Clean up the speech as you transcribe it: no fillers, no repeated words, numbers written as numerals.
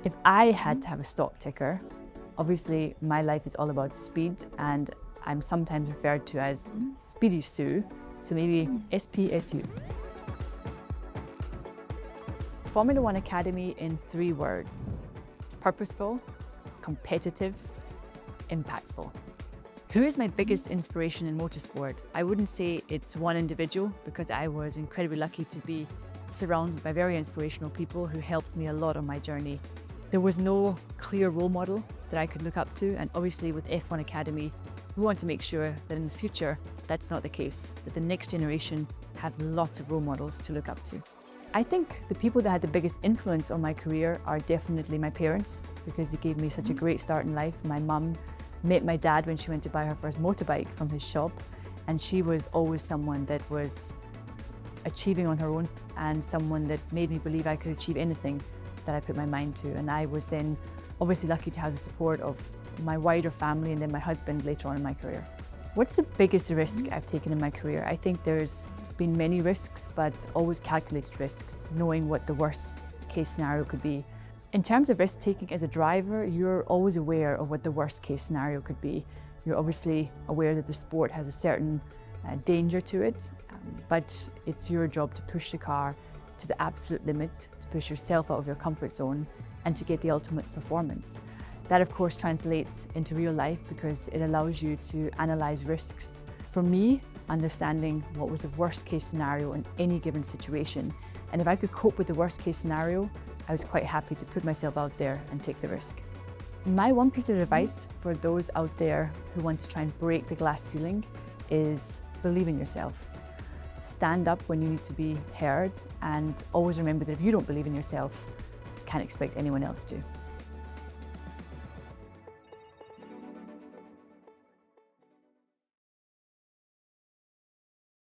If I had to have a stock ticker, obviously my life is all about speed and I'm sometimes referred to as Speedy Sue, so maybe SPSU. Formula One Academy in 3 words: purposeful, competitive, impactful. Who is my biggest inspiration in motorsport? I wouldn't say it's one individual because I was incredibly lucky to be surrounded by very inspirational people who helped me a lot on my journey. There was no clear role model that I could look up to, and obviously with F1 Academy, we want to make sure that in the future that's not the case, that the next generation have lots of role models to look up to. I think the people that had the biggest influence on my career are definitely my parents, because they gave me such a great start in life. My mum met my dad when she went to buy her first motorbike from his shop, and she was always someone that was achieving on her own and someone that made me believe I could achieve anything that I put my mind to. And I was then obviously lucky to have the support of my wider family and then my husband later on in my career. What's the biggest risk I've taken in my career? I think there's been many risks, but always calculated risks, knowing what the worst case scenario could be. In terms of risk taking as a driver, you're always aware of what the worst case scenario could be. You're obviously aware that the sport has a certain danger to it, but it's your job to push the car to the absolute limit, to push yourself out of your comfort zone and to get the ultimate performance. That of course translates into real life because it allows you to analyze risks. For me, understanding what was the worst case scenario in any given situation, and if I could cope with the worst case scenario, I was quite happy to put myself out there and take the risk. My one piece of advice for those out there who want to try and break the glass ceiling is believe in yourself. Stand up when you need to be heard, and always remember that if you don't believe in yourself, you can't expect anyone else to.